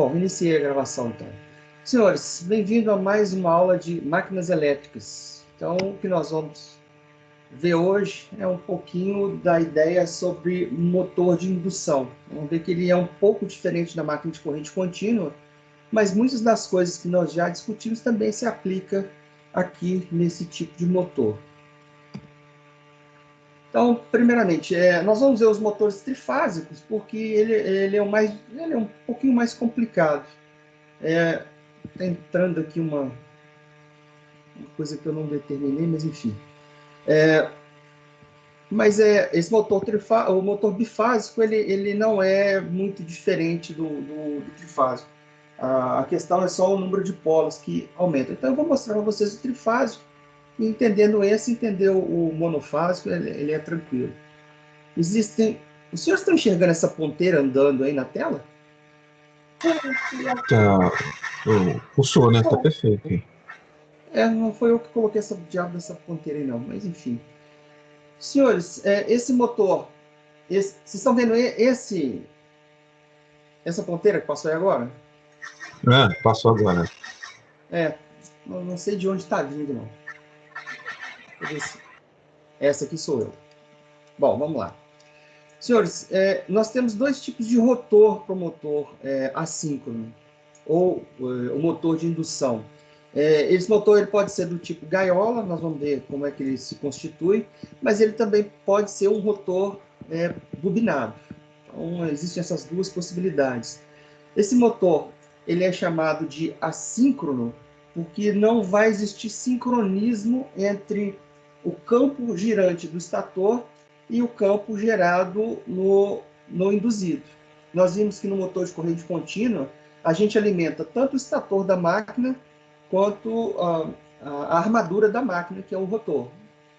Bom, iniciei a gravação então. Senhores, bem-vindo a mais uma aula de máquinas elétricas. Então, o que nós vamos ver hoje é um pouquinho da ideia sobre motor de indução. Vamos ver que ele é um pouco diferente da máquina de corrente contínua, mas muitas das coisas que nós já discutimos também se aplicam aqui nesse tipo de motor. Então, primeiramente, nós vamos ver os motores trifásicos, porque ele é um pouquinho mais complicado. Está entrando aqui uma coisa que eu não determinei, mas enfim. Esse motor o motor bifásico, ele não é muito diferente do trifásico. A questão é só o número de polos que aumenta. Então, eu vou mostrar para vocês o trifásico, e entendendo entender o monofásico, ele é tranquilo. Os senhores estão enxergando essa ponteira andando aí na tela? Tá, funciona, né? Tá perfeito. Não foi eu que coloquei essa diabo dessa ponteira aí, não, mas enfim. Senhores, esse motor, vocês estão vendo essa ponteira que passou aí agora? Passou agora. Não sei de onde está vindo, não. Essa aqui sou eu. Bom, vamos lá. Senhores, nós temos dois tipos de rotor para o motor assíncrono, ou o motor de indução. Esse motor ele pode ser do tipo gaiola, nós vamos ver como é que ele se constitui, mas ele também pode ser um rotor bobinado. Então, existem essas duas possibilidades. Esse motor ele é chamado de assíncrono, porque não vai existir sincronismo entre o campo girante do estator e o campo gerado no induzido. Nós vimos que no motor de corrente contínua, a gente alimenta tanto o estator da máquina quanto a armadura da máquina, que é o rotor.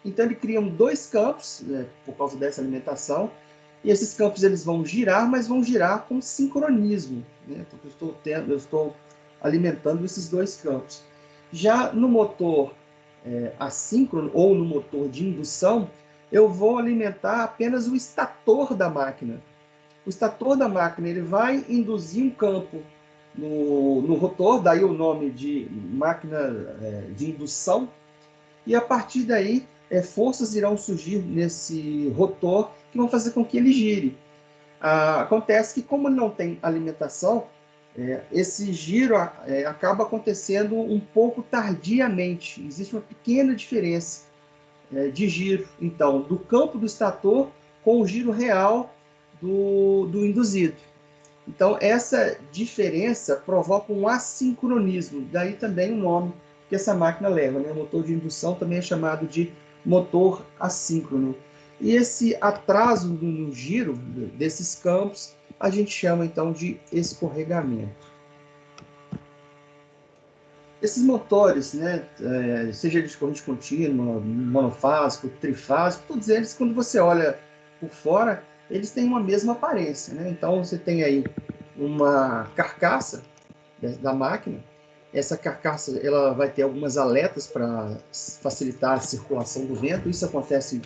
Então, ele cria dois campos, por causa dessa alimentação, e esses campos eles vão girar, mas vão girar com sincronismo. Então, eu estou alimentando esses dois campos. Já no motor assíncrono, ou no motor de indução, eu vou alimentar apenas o estator da máquina. O estator da máquina ele vai induzir um campo no rotor, daí o nome de máquina de indução, e a partir daí forças irão surgir nesse rotor que vão fazer com que ele gire. Acontece que, como não tem alimentação, esse giro acaba acontecendo um pouco tardiamente. Existe uma pequena diferença de giro, então, do campo do estator com o giro real do induzido. Então, essa diferença provoca um assincronismo, daí também o nome que essa máquina leva. O motor de indução também é chamado de motor assíncrono. E esse atraso no giro desses campos, a gente chama então de escorregamento. Esses motores, seja de corrente contínua, monofásico, trifásico, todos eles, quando você olha por fora, eles têm uma mesma aparência. Então, você tem aí uma carcaça da máquina. Essa carcaça ela vai ter algumas aletas para facilitar a circulação do vento. Isso acontece em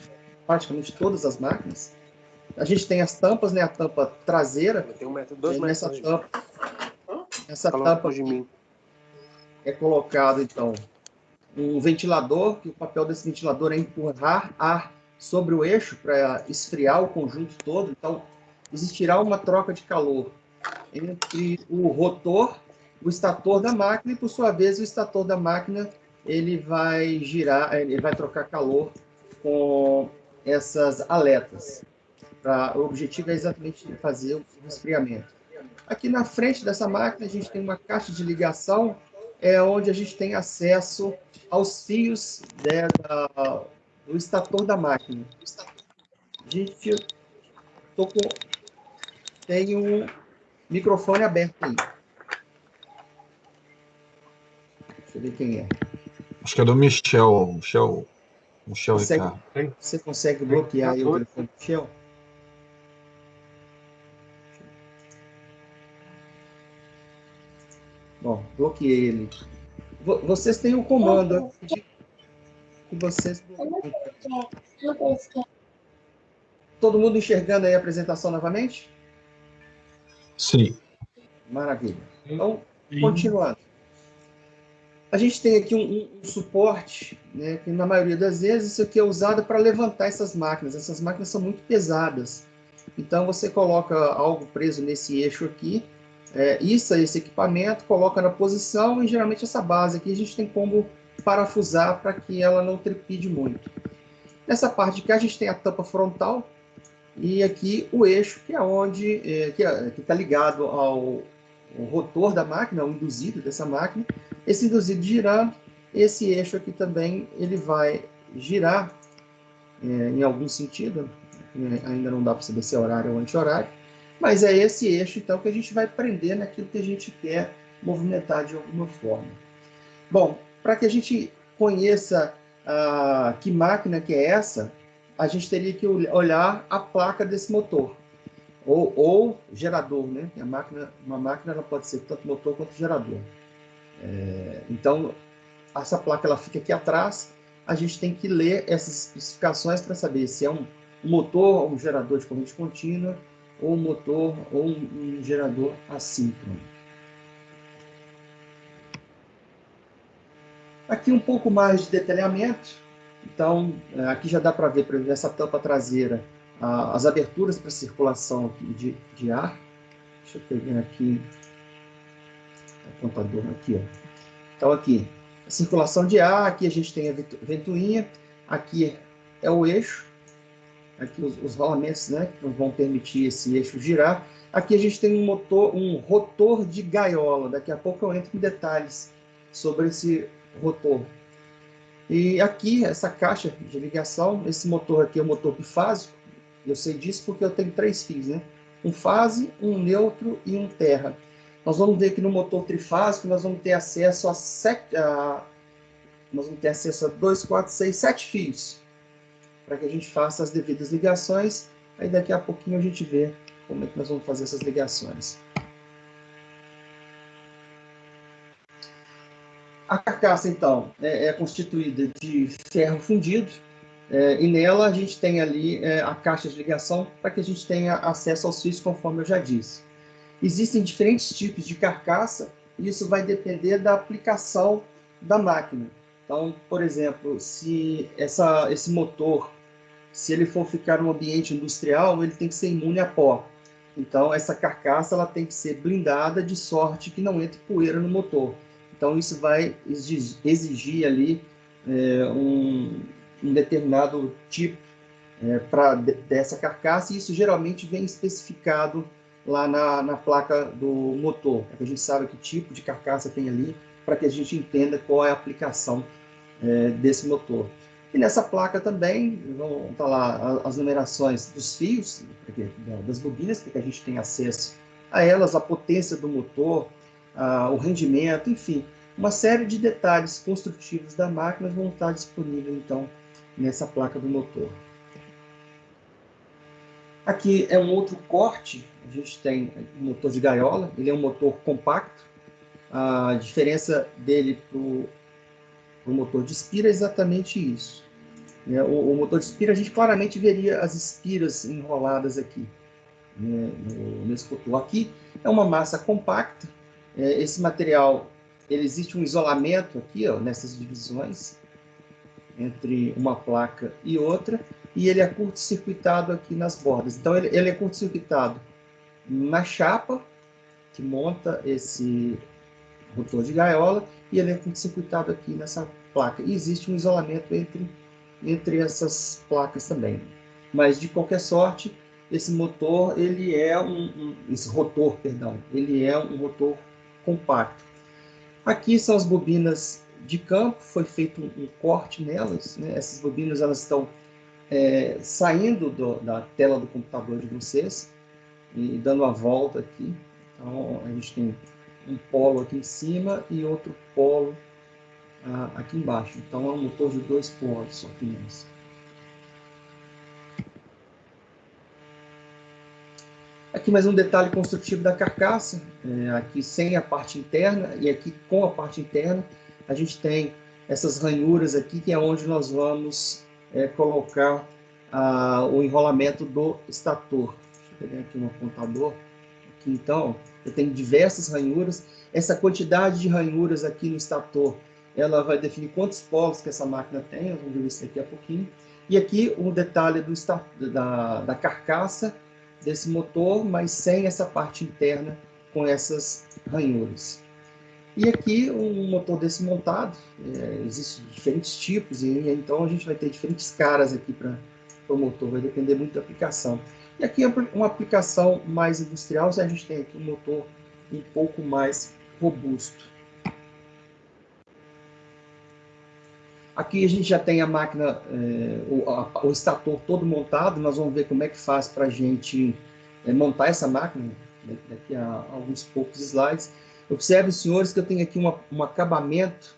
praticamente todas as máquinas. A gente tem as tampas, a tampa traseira. Tem 2 metros. Essa tampa de mim. É colocado, então, um ventilador, que o papel desse ventilador é empurrar ar sobre o eixo para esfriar o conjunto todo. Então, existirá uma troca de calor entre o rotor, o estator da máquina, e, por sua vez, o estator da máquina ele vai girar, ele vai trocar calor com essas aletas. O objetivo é exatamente fazer o resfriamento. Aqui na frente dessa máquina, a gente tem uma caixa de ligação, onde a gente tem acesso aos fios do estator da máquina. A gente tem um microfone aberto aí. Deixa eu ver quem é. Acho que é do Michel Ricardo. Você consegue bloquear aí o telefone do Michel? Bom, bloqueei ele. Vocês têm o comando que vocês... Todo mundo enxergando aí a apresentação novamente? Sim. Maravilha. Então, Sim. continuando. A gente tem aqui um suporte, né, que na maioria das vezes isso aqui é usado para levantar essas máquinas. Essas máquinas são muito pesadas. Então você coloca algo preso nesse eixo aqui, issa esse equipamento, coloca na posição e geralmente essa base aqui a gente tem como parafusar para que ela não trepide muito. Nessa parte de cá a gente tem a tampa frontal e aqui o eixo, que é onde que está ligado ao rotor da máquina, ao induzido dessa máquina. Esse induzido girando, esse eixo aqui também ele vai girar em algum sentido, ainda não dá para saber se é horário ou anti-horário, mas é esse eixo então que a gente vai prender naquilo que a gente quer movimentar de alguma forma. Bom, para que a gente conheça que máquina que é essa, a gente teria que olhar a placa desse motor, ou gerador, né? Uma máquina ela pode ser tanto motor quanto gerador. Então, essa placa ela fica aqui atrás, a gente tem que ler essas especificações para saber se é um motor, um gerador de corrente contínua, ou um motor, ou um gerador assíncrono. Aqui um pouco mais de detalhamento. Então, aqui já dá para ver, por exemplo, essa tampa traseira, as aberturas para circulação aqui de ar. Deixa eu pegar aqui o contador aqui, ó. Então aqui, a circulação de ar, aqui a gente tem a ventoinha, aqui é o eixo, aqui os rolamentos, né, que vão permitir esse eixo girar. Aqui a gente tem um rotor de gaiola, daqui a pouco eu entro em detalhes sobre esse rotor. E aqui, essa caixa de ligação, esse motor aqui é o motor bifásico, eu sei disso porque eu tenho 3 fios, né? Um fase, um neutro e um terra. Nós vamos ver que no motor trifásico nós vamos ter acesso a 2, 4, 6, 7 fios, para que a gente faça as devidas ligações. Aí daqui a pouquinho a gente vê como é que nós vamos fazer essas ligações. A carcaça, então, é constituída de ferro fundido, e nela a gente tem ali a caixa de ligação para que a gente tenha acesso aos fios, conforme eu já disse. Existem diferentes tipos de carcaça, e isso vai depender da aplicação da máquina. Então, por exemplo, se esse motor, se ele for ficar no ambiente industrial, ele tem que ser imune a pó. Então, essa carcaça ela tem que ser blindada de sorte que não entre poeira no motor. Então, isso vai exigir ali um determinado tipo dessa carcaça, e isso geralmente vem especificado lá na placa do motor, para que a gente saiba que tipo de carcaça tem ali, para que a gente entenda qual é a aplicação desse motor. E nessa placa também vão estar lá as numerações dos fios, das bobinas, para que a gente tenha acesso a elas, a potência do motor, o rendimento, enfim, uma série de detalhes construtivos da máquina vão estar disponíveis então nessa placa do motor. Aqui é um outro corte, a gente tem um motor de gaiola, ele é um motor compacto. A diferença dele para o motor de espira é exatamente isso. O motor de espira, a gente claramente veria as espiras enroladas aqui, nesse motor. Aqui é uma massa compacta, esse material, existe um isolamento aqui, ó, nessas divisões, entre uma placa e outra, e ele é curto-circuitado aqui nas bordas. Então, ele é curto-circuitado na chapa, que monta esse rotor de gaiola, e ele é curto-circuitado aqui nessa placa. E existe um isolamento entre essas placas também. Mas, de qualquer sorte, esse motor, esse rotor, perdão, ele é um rotor compacto. Aqui são as bobinas de campo, foi feito um corte nelas, né? Essas bobinas elas estão saindo da tela do computador de vocês e dando a volta aqui. Então, a gente tem um polo aqui em cima e outro polo aqui embaixo. Então, é um motor de 2 polos aqui nessa. Aqui mais um detalhe construtivo da carcaça, aqui sem a parte interna e aqui com a parte interna, a gente tem essas ranhuras aqui, que é onde nós vamos colocar o enrolamento do estator. Deixa eu pegar aqui um apontador, aqui, então, eu tenho diversas ranhuras. Essa quantidade de ranhuras aqui no estator, ela vai definir quantos polos que essa máquina tem, nós vamos ver isso daqui a pouquinho. E aqui um detalhe da carcaça desse motor, mas sem essa parte interna com essas ranhuras. E aqui um motor desse montado, existem diferentes tipos, e então a gente vai ter diferentes caras aqui para o motor, vai depender muito da aplicação. E aqui é uma aplicação mais industrial, a gente tem aqui um motor um pouco mais robusto. Aqui a gente já tem a máquina, o estator todo montado, nós vamos ver como é que faz para a gente montar essa máquina, daqui a alguns poucos slides. Observe, senhores, que eu tenho aqui um acabamento,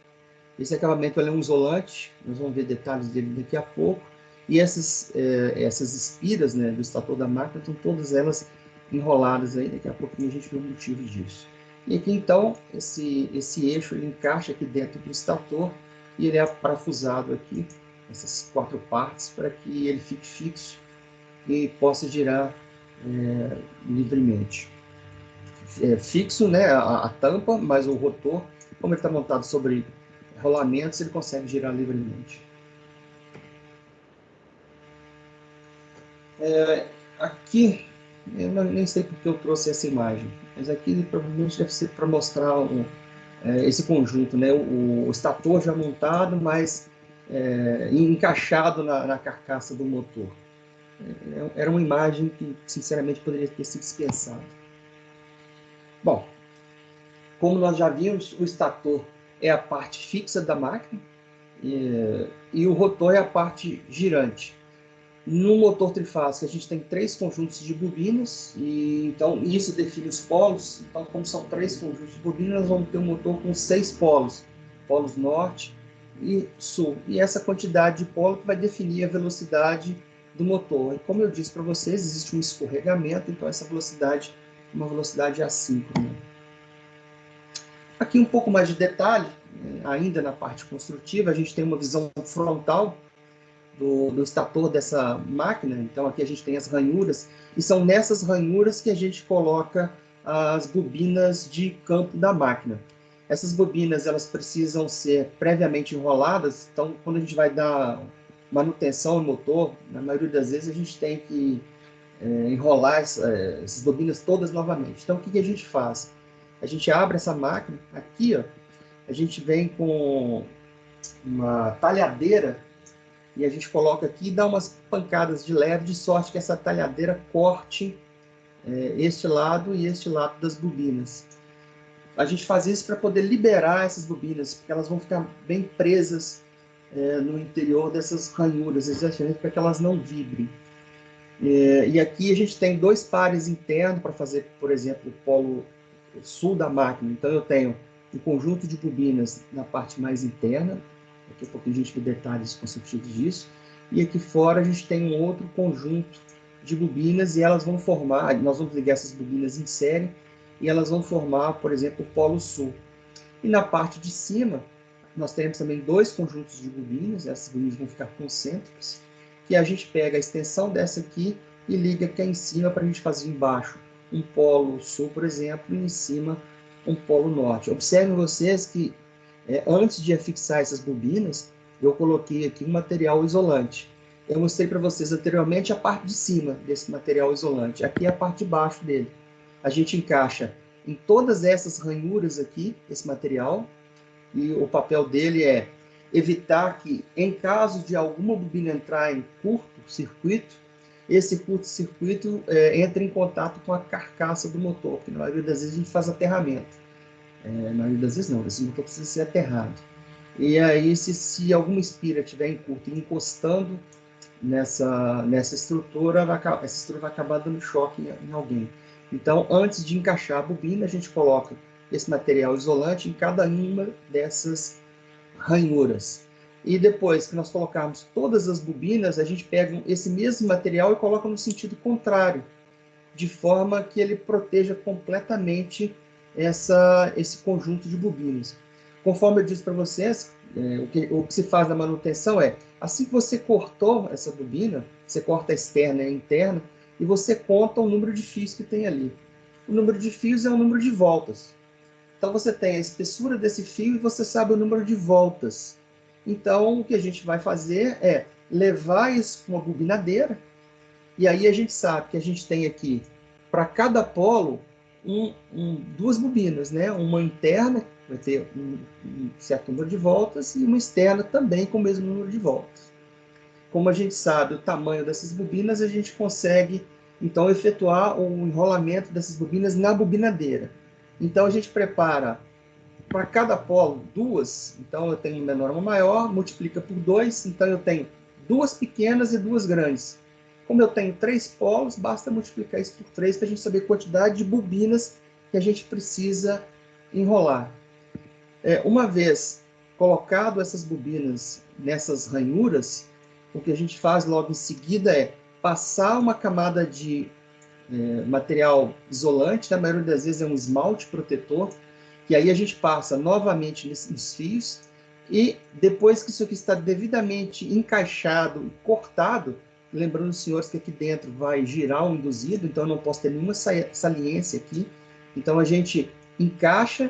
esse acabamento é um isolante, nós vamos ver detalhes dele daqui a pouco, e essas espiras, né, do estator da máquina, estão todas elas enroladas aí, daqui a pouquinho a gente vê o motivo disso. E aqui então, esse eixo ele encaixa aqui dentro do estator, e ele é parafusado aqui, essas 4 partes, para que ele fique fixo e possa girar livremente. Fixo, né, a tampa, mas o rotor, como ele está montado sobre rolamentos, ele consegue girar livremente. Aqui, eu nem sei porque eu trouxe essa imagem, mas aqui provavelmente deve ser para mostrar esse conjunto, né? O estator já montado, mas encaixado na carcaça do motor. Era uma imagem que, sinceramente, poderia ter sido dispensada. Bom, como nós já vimos, o estator é a parte fixa da máquina e o rotor é a parte girante. No motor trifásico, a gente tem 3 conjuntos de bobinas, e então isso define os polos. Então, como são 3 conjuntos de bobinas, nós vamos ter um motor com 6 polos, polos norte e sul. E essa quantidade de polo que vai definir a velocidade do motor. E como eu disse para vocês, existe um escorregamento, então essa velocidade é uma velocidade assíncrona. Aqui um pouco mais de detalhe, ainda na parte construtiva, a gente tem uma visão frontal do estator dessa máquina. Então aqui a gente tem as ranhuras, e são nessas ranhuras que a gente coloca as bobinas de campo da máquina. Essas bobinas elas precisam ser previamente enroladas, então quando a gente vai dar manutenção ao motor, na maioria das vezes a gente tem que enrolar essas bobinas todas novamente. Então o que a gente faz? A gente abre essa máquina, aqui ó, a gente vem com uma talhadeira, e a gente coloca aqui e dá umas pancadas de leve, de sorte que essa talhadeira corte este lado e este lado das bobinas. A gente faz isso para poder liberar essas bobinas, porque elas vão ficar bem presas no interior dessas ranhuras, exatamente para que elas não vibrem. E aqui a gente tem 2 pares internos para fazer, por exemplo, o polo sul da máquina. Então eu tenho um conjunto de bobinas na parte mais interna, daqui a pouco a gente vê detalhes construtivos disso, e aqui fora a gente tem um outro conjunto de bobinas, e elas vão formar, nós vamos ligar essas bobinas em série, e elas vão formar, por exemplo, o polo sul. E na parte de cima, nós temos também 2 conjuntos de bobinas, essas bobinas vão ficar concêntricas, que a gente pega a extensão dessa aqui e liga aqui em cima para a gente fazer embaixo um polo sul, por exemplo, e em cima um polo norte. Observem vocês que antes de afixar essas bobinas, eu coloquei aqui um material isolante. Eu mostrei para vocês anteriormente a parte de cima desse material isolante. Aqui é a parte de baixo dele. A gente encaixa em todas essas ranhuras aqui, esse material, e o papel dele é evitar que, em caso de alguma bobina entrar em curto-circuito, esse curto-circuito entre em contato com a carcaça do motor, porque na maioria das vezes a gente faz aterramento. Na maioria das vezes não, esse motor precisa ser aterrado. E aí, se alguma espira estiver em curto e encostando nessa estrutura, essa estrutura vai acabar dando choque em alguém. Então, antes de encaixar a bobina, a gente coloca esse material isolante em cada uma dessas ranhuras. E depois que nós colocarmos todas as bobinas, a gente pega esse mesmo material e coloca no sentido contrário, de forma que ele proteja completamente esse conjunto de bobinas. Conforme eu disse para vocês, o que se faz na manutenção é, assim que você cortou essa bobina, você corta a externa e a interna, e você conta o número de fios que tem ali. o número de fios é o número de voltas. Então, você tem a espessura desse fio e você sabe o número de voltas. Então, o que a gente vai fazer é levar isso para uma bobinadeira, e aí a gente sabe que a gente tem aqui, para cada polo, duas bobinas, né? Uma interna, vai ter um certo número de voltas, e uma externa também com o mesmo número de voltas. Como a gente sabe o tamanho dessas bobinas, a gente consegue, então, efetuar o enrolamento dessas bobinas na bobinadeira. Então, a gente prepara para cada polo duas, então eu tenho uma menor e uma maior, multiplica por 2, então eu tenho duas pequenas e duas grandes. Como eu tenho 3 polos, basta multiplicar isso por 3 para a gente saber a quantidade de bobinas que a gente precisa enrolar. Uma vez colocado essas bobinas nessas ranhuras, o que a gente faz logo em seguida é passar uma camada de material isolante, na maioria das vezes é um esmalte protetor, que aí a gente passa novamente nos fios, e depois que isso aqui está devidamente encaixado e cortado, lembrando os senhores que aqui dentro vai girar um induzido, então eu não posso ter nenhuma saliência aqui, então a gente encaixa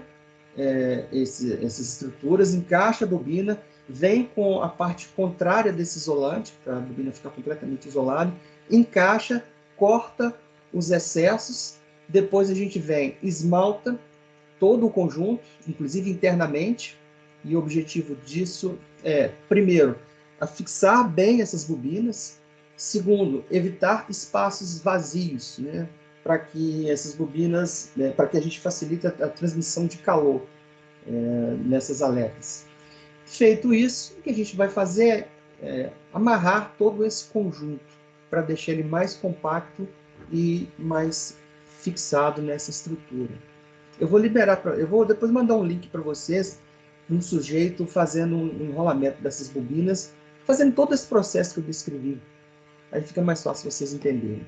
essas estruturas, encaixa a bobina, vem com a parte contrária desse isolante, para a bobina ficar completamente isolada, encaixa, corta os excessos, depois a gente vem, esmalta todo o conjunto, inclusive internamente, e o objetivo disso é, primeiro, afixar bem essas bobinas, segundo, evitar espaços vazios, né, para que essas bobinas, para que a gente facilite a transmissão de calor nessas aletas. Feito isso, o que a gente vai fazer é amarrar todo esse conjunto para deixar ele mais compacto e mais fixado nessa estrutura. Eu vou depois mandar um link para vocês, um sujeito fazendo um enrolamento dessas bobinas, fazendo todo esse processo que eu descrevi. Aí fica mais fácil vocês entenderem.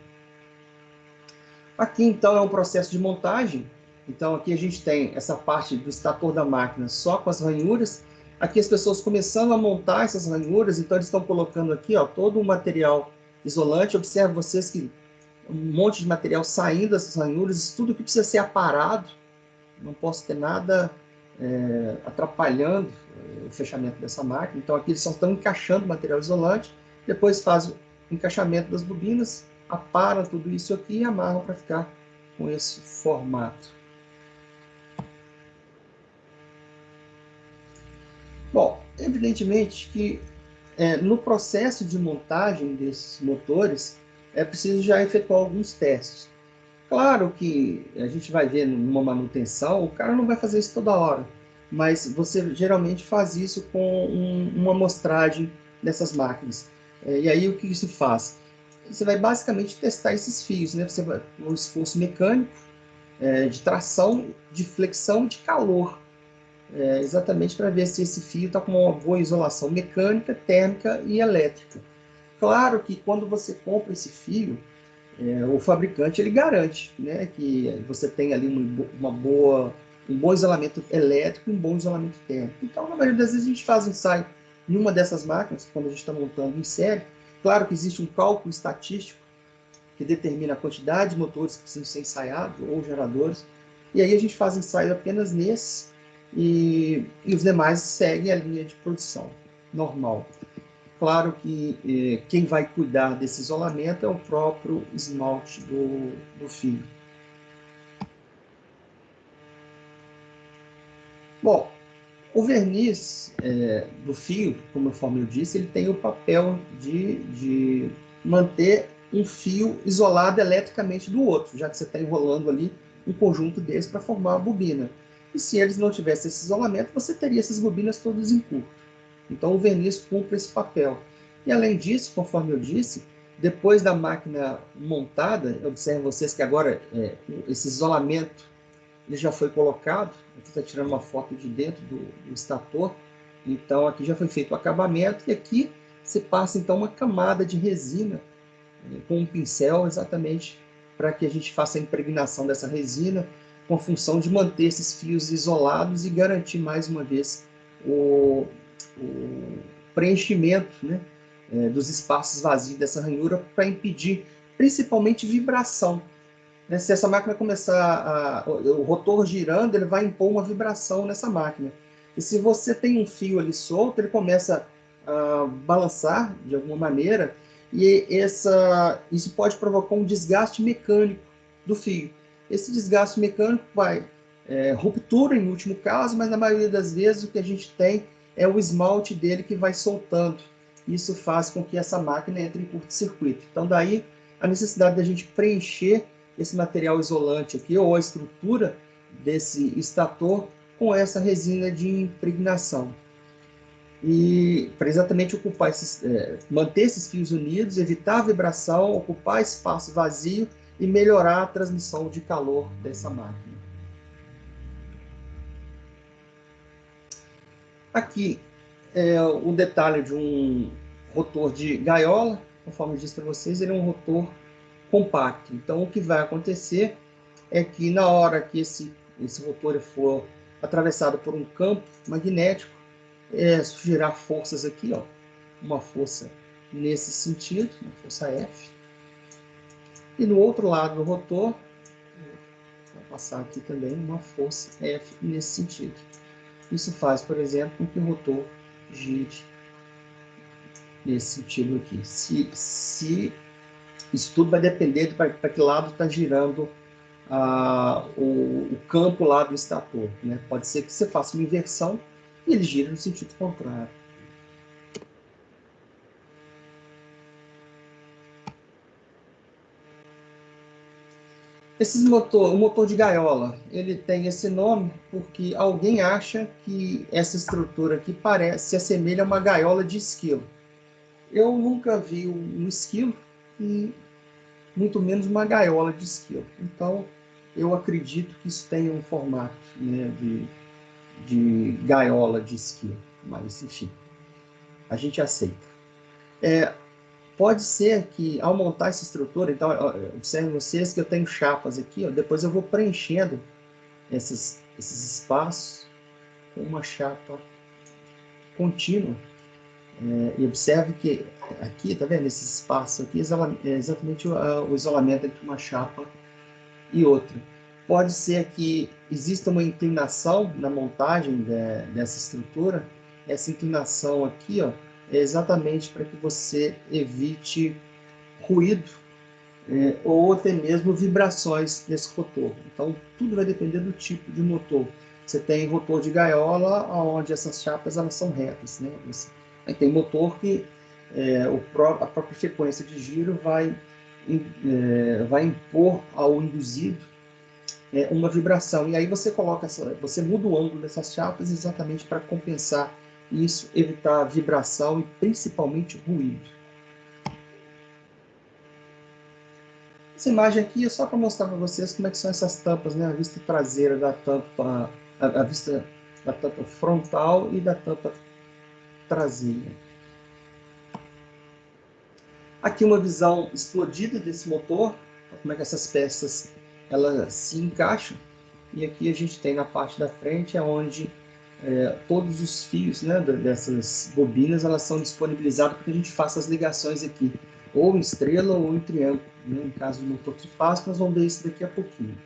Aqui, então, é um processo de montagem. Então, aqui a gente tem essa parte do estator da máquina só com as ranhuras. Aqui as pessoas começando a montar essas ranhuras, então eles estão colocando aqui todo o material isolante. Observe vocês que um monte de material saindo dessas ranhuras, isso tudo que precisa ser aparado. Não posso ter nada atrapalhando o fechamento dessa máquina. Então, aqui eles só estão encaixando o material isolante, depois faz o encaixamento das bobinas, aparam tudo isso aqui e amarram para ficar com esse formato. Bom, evidentemente que no processo de montagem desses motores é preciso já efetuar alguns testes. Claro que a gente vai ver numa manutenção, o cara não vai fazer isso toda hora, mas você geralmente faz isso com uma amostragem dessas máquinas. E aí o que isso faz? Você vai basicamente testar esses fios, né? Você vai um esforço mecânico, de tração, de flexão e de calor, exatamente para ver se esse fio está com uma boa isolação mecânica, térmica e elétrica. Claro que quando você compra esse fio, o fabricante ele garante, né, que você tem ali um bom isolamento elétrico e um bom isolamento térmico. Então, na maioria das vezes, a gente faz um ensaio em uma dessas máquinas, quando a gente está montando em série. Claro que existe um cálculo estatístico que determina a quantidade de motores que precisam ser ensaiados, ou geradores, e aí a gente faz ensaio apenas nesse, e os demais seguem a linha de produção normal. Claro que quem vai cuidar desse isolamento é o próprio esmalte do fio. Bom, o verniz do fio, conforme eu disse, ele tem o papel de manter um fio isolado eletricamente do outro, já que você está enrolando ali um conjunto desse para formar a bobina. E se eles não tivessem esse isolamento, você teria essas bobinas todas em curto. Então, o verniz cumpre esse papel. E, além disso, conforme eu disse, depois da máquina montada, observem vocês que agora esse isolamento ele já foi colocado. Aqui está tirando uma foto de dentro do estator. Então, aqui já foi feito o acabamento. E aqui se passa, então, uma camada de resina com um pincel, exatamente para que a gente faça a impregnação dessa resina, com a função de manter esses fios isolados e garantir, mais uma vez, o preenchimento, né, dos espaços vazios dessa ranhura, para impedir principalmente vibração. né? Se essa máquina começar o rotor girando, ele vai impor uma vibração nessa máquina. E se você tem um fio ali solto, ele começa a balançar de alguma maneira, e isso pode provocar um desgaste mecânico do fio. Esse desgaste mecânico vai ruptura em último caso, mas na maioria das vezes o que a gente tem é o esmalte dele que vai soltando. Isso faz com que essa máquina entre em curto-circuito. Então daí a necessidade da gente preencher esse material isolante aqui, ou a estrutura desse estator, com essa resina de impregnação. E para exatamente ocupar manter esses fios unidos, evitar a vibração, ocupar espaço vazio e melhorar a transmissão de calor dessa máquina. Aqui é o detalhe de um rotor de gaiola. Conforme eu disse para vocês, ele é um rotor compacto. Então, o que vai acontecer é que na hora que esse rotor for atravessado por um campo magnético, surgirá forças aqui, ó, uma força nesse sentido, uma força F. E no outro lado do rotor, vai passar aqui também uma força F nesse sentido. Isso faz, por exemplo, com que o rotor gire nesse sentido aqui. Isso tudo vai depender de para que lado está girando o campo lá do estator, né? Pode ser que você faça uma inversão e ele gira no sentido contrário. O motor de gaiola, ele tem esse nome porque alguém acha que essa estrutura aqui se assemelha a uma gaiola de esquilo. Eu nunca vi um esquilo e muito menos uma gaiola de esquilo. Então, eu acredito que isso tenha um formato, né, de gaiola de esquilo. Mas, enfim, a gente aceita. Pode ser que, ao montar essa estrutura, então, observem vocês que eu tenho chapas aqui, ó, depois eu vou preenchendo esses espaços com uma chapa contínua. E observe que aqui, tá vendo? Esse espaço aqui é exatamente o isolamento entre uma chapa e outra. Pode ser que exista uma inclinação na montagem dessa estrutura. Essa inclinação aqui, ó, é exatamente para que você evite ruído ou até mesmo vibrações nesse rotor. Então, tudo vai depender do tipo de motor. Você tem rotor de gaiola, onde essas chapas elas são retas, né? Aí tem motor que a própria frequência de giro vai impor ao induzido uma vibração. E aí você você muda o ângulo dessas chapas exatamente para compensar isso, evitar vibração e principalmente ruído. Essa imagem aqui é só para mostrar para vocês como é que são essas tampas, né? A vista traseira da tampa, a vista da tampa frontal e da tampa traseira. Aqui uma visão explodida desse motor, como é que essas peças elas se encaixam. E aqui a gente tem na parte da frente, onde todos os fios, né, dessas bobinas elas são disponibilizados para que a gente faça as ligações aqui, ou em estrela ou em triângulo, né, em caso do motor trifásico. Nós vamos ver isso daqui a pouquinho.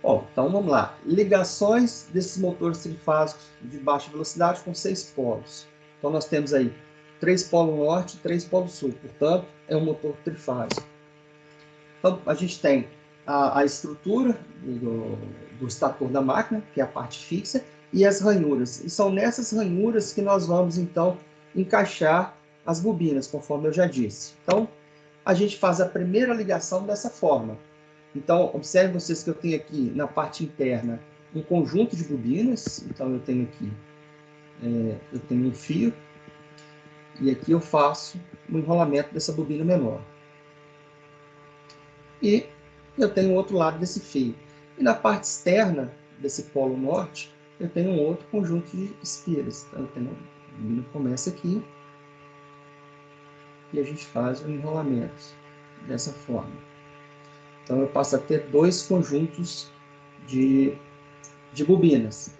Bom, então vamos lá. Ligações desses motores trifásicos de baixa velocidade com 6 polos. Então nós temos aí 3 polos norte e 3 polos sul, portanto é um motor trifásico. Então a gente tem a estrutura do estator da máquina, que é a parte fixa, e as ranhuras. E são nessas ranhuras que nós vamos então encaixar as bobinas, conforme eu já disse. Então a gente faz a primeira ligação dessa forma. Então, observem vocês que eu tenho aqui na parte interna um conjunto de bobinas. Então, eu tenho aqui um fio e aqui eu faço o enrolamento dessa bobina menor. E eu tenho o outro lado desse fio. E na parte externa desse polo norte, eu tenho um outro conjunto de espiras. Então, a bobina começa aqui e a gente faz o enrolamento dessa forma. Então, eu passo a ter 2 conjuntos de bobinas.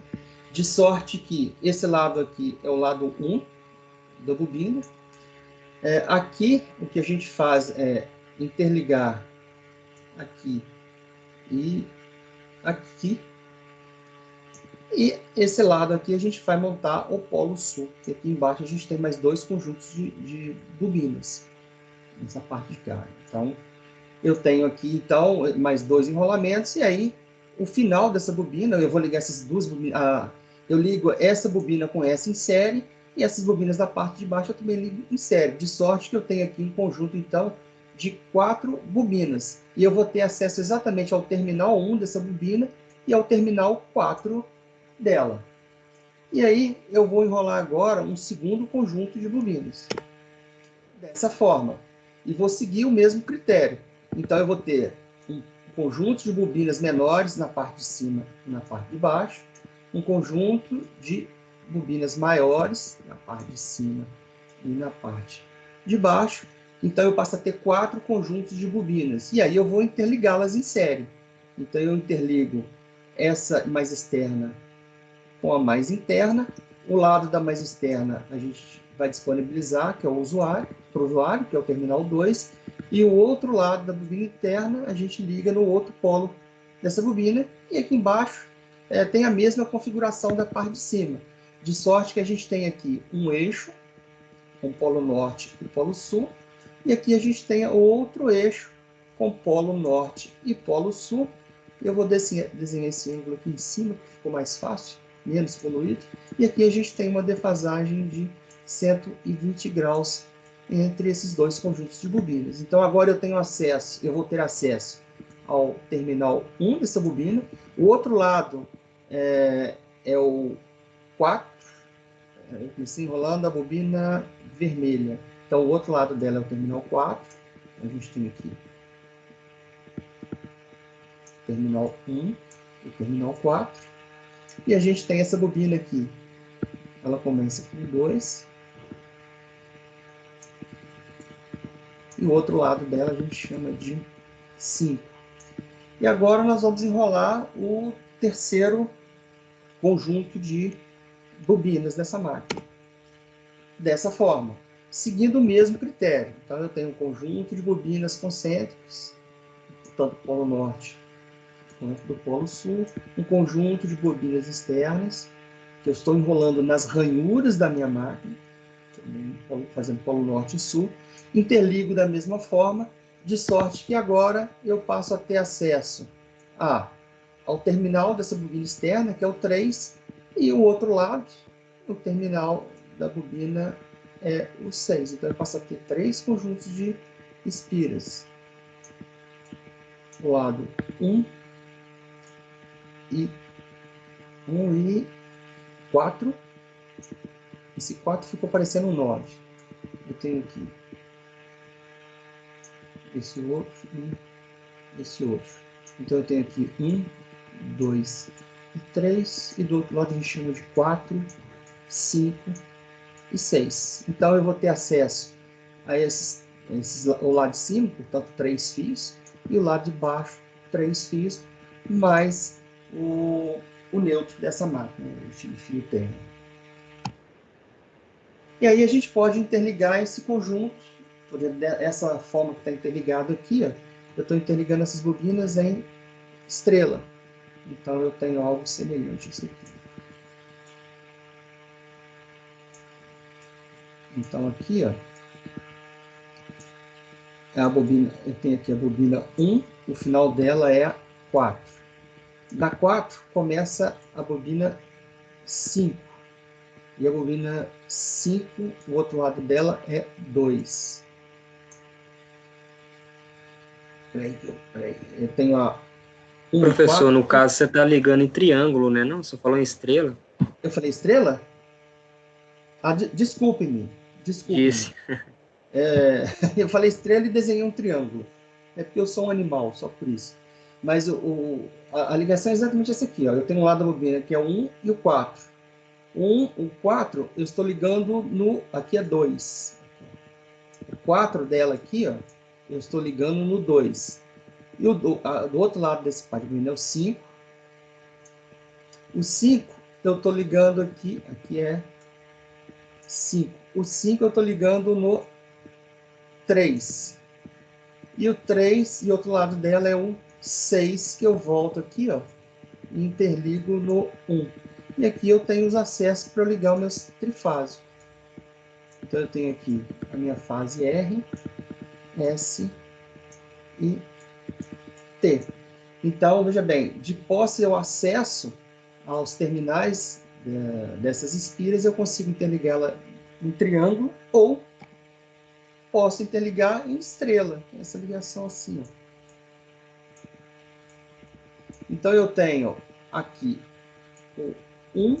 De sorte que esse lado aqui é o lado 1 da bobina. Aqui, o que a gente faz é interligar aqui e aqui. E esse lado aqui a gente vai montar o polo sul. E aqui embaixo a gente tem mais 2 conjuntos de bobinas. Nessa parte de cá. Então, eu tenho aqui, então, mais 2 enrolamentos. E aí, o final dessa bobina, eu vou ligar essas duas bobinas. Eu ligo essa bobina com essa em série. E essas bobinas da parte de baixo eu também ligo em série. De sorte que eu tenho aqui um conjunto, então, de 4 bobinas. E eu vou ter acesso exatamente ao terminal 1 dessa bobina e ao terminal 4 dela. E aí eu vou enrolar agora um segundo conjunto de bobinas. Dessa forma. E vou seguir o mesmo critério. Então eu vou ter um conjunto de bobinas menores na parte de cima e na parte de baixo. Um conjunto de bobinas maiores na parte de cima e na parte de baixo. Então eu passo a ter 4 conjuntos de bobinas. E aí eu vou interligá-las em série. Então eu interligo essa mais externa com a mais interna. O lado da mais externa a gente vai disponibilizar, que é o usuário, para o usuário, que é o terminal 2, e o outro lado da bobina interna a gente liga no outro polo dessa bobina, e aqui embaixo tem a mesma configuração da parte de cima, de sorte que a gente tem aqui um eixo, com polo norte e polo sul, e aqui a gente tem outro eixo com polo norte e polo sul. Eu vou desenhar esse ângulo aqui em cima, que ficou mais fácil, menos poluído. E aqui a gente tem uma defasagem de 120 graus entre esses 2 conjuntos de bobinas. Então agora eu vou ter acesso ao terminal 1 dessa bobina. O outro lado é o 4. Eu comecei enrolando a bobina vermelha. Então o outro lado dela é o terminal 4. A gente tem aqui terminal 1 e terminal 4. E a gente tem essa bobina aqui. Ela começa com 2. E o outro lado dela a gente chama de 5. E agora nós vamos enrolar o terceiro conjunto de bobinas dessa máquina. Dessa forma, seguindo o mesmo critério. Então eu tenho um conjunto de bobinas concêntricas, tanto do polo norte quanto do polo sul, um conjunto de bobinas externas, que eu estou enrolando nas ranhuras da minha máquina, fazendo polo norte e sul, interligo da mesma forma, de sorte que agora eu passo a ter acesso ao terminal dessa bobina externa, que é o 3, e o outro lado, o terminal da bobina é o 6. Então eu passo a ter 3 conjuntos de espiras. O lado 1 e 4. Esse 4 ficou parecendo um 9. Eu tenho aqui esse outro e esse outro. Então eu tenho aqui 1, 2 e 3. E do outro lado a gente chama de 4, 5 e 6. Então eu vou ter acesso a o lado de cima, portanto 3 fios, e o lado de baixo 3 fios, mais o neutro dessa máquina, o fio terra. E aí a gente pode interligar esse conjunto, essa forma que está interligado aqui, ó, eu estou interligando essas bobinas em estrela. Então eu tenho algo semelhante a isso aqui. Então aqui, ó, é a bobina, eu tenho aqui a bobina 1, o final dela é 4. Da 4 começa a bobina 5. E a bobina 5, o outro lado dela é 2. Peraí, eu tenho a 1, Professor, 4. no caso, você está ligando em triângulo, né? Não, você falou em estrela? Eu falei estrela? Desculpe-me. Disse. Eu falei estrela e desenhei um triângulo. É porque eu sou um animal, só por isso. Mas a ligação é exatamente essa aqui. Ó. Eu tenho um lado da bobina que é o 1 e o 4. O 4 eu estou ligando no... Aqui é 2. O 4 dela aqui, ó, eu estou ligando no 2. E do outro lado desse par de bobina é o 5. O 5 eu estou ligando aqui é 5. O 5 eu estou ligando no 3. E o 3, e outro lado dela é o 6, que eu volto aqui, ó, e interligo no 1. E aqui eu tenho os acessos para ligar os meus trifásicos. Então eu tenho aqui a minha fase R, S e T. Então, veja bem, de posse ao acesso aos terminais dessas espiras, eu consigo interligá-la em triângulo ou posso interligar em estrela, essa ligação assim, ó. Então eu tenho aqui o 1,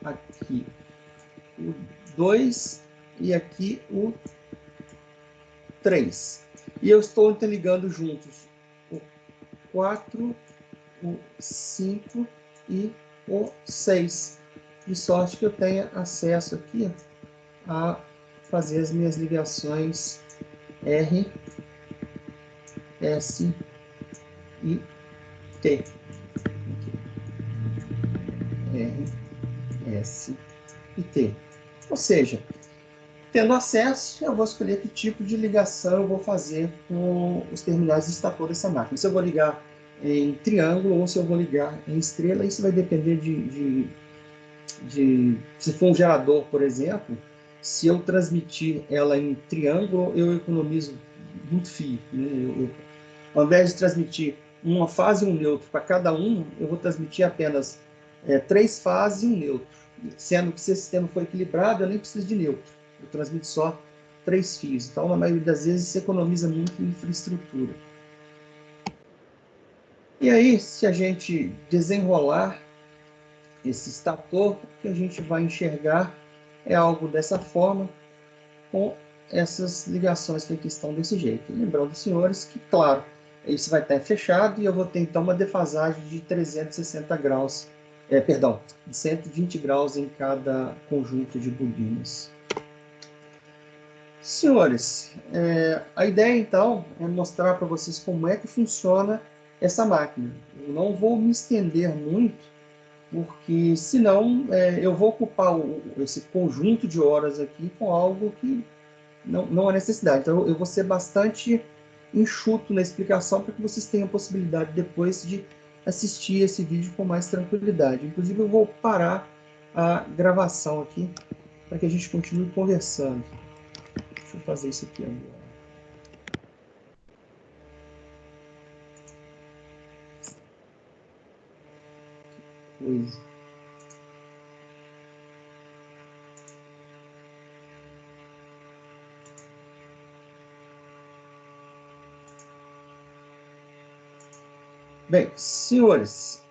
aqui o 2 e aqui o 3. E eu estou interligando juntos o 4, o 5 e o 6. De sorte que eu tenha acesso aqui a fazer as minhas ligações R, S e T. R, S e T. Ou seja, tendo acesso, eu vou escolher que tipo de ligação eu vou fazer com os terminais de estator dessa máquina. Se eu vou ligar em triângulo ou se eu vou ligar em estrela, isso vai depender se for um gerador, por exemplo, se eu transmitir ela em triângulo, eu economizo muito fio, né? Ao invés de transmitir uma fase e um neutro para cada um, eu vou transmitir apenas 3 fases e um neutro. Sendo que se esse sistema for equilibrado, eu nem preciso de neutro. Eu transmito só 3 fios. Então, na maioria das vezes, você economiza muito em infraestrutura. E aí, se a gente desenrolar esse estator, o que a gente vai enxergar é algo dessa forma, com essas ligações que aqui estão desse jeito. Lembrando, senhores, que, claro, isso vai estar fechado e eu vou ter, então, uma defasagem de 360 graus, perdão, de 120 graus em cada conjunto de bobinas. Senhores, a ideia, então, é mostrar para vocês como é que funciona essa máquina. Eu não vou me estender muito, porque senão eu vou ocupar esse conjunto de horas aqui com algo que não há necessidade. Então eu vou ser bastante enxuto na explicação para que vocês tenham a possibilidade depois de assistir esse vídeo com mais tranquilidade. Inclusive eu vou parar a gravação aqui para que a gente continue conversando. Deixa eu fazer isso aqui agora. Coisa. Bem, senhores,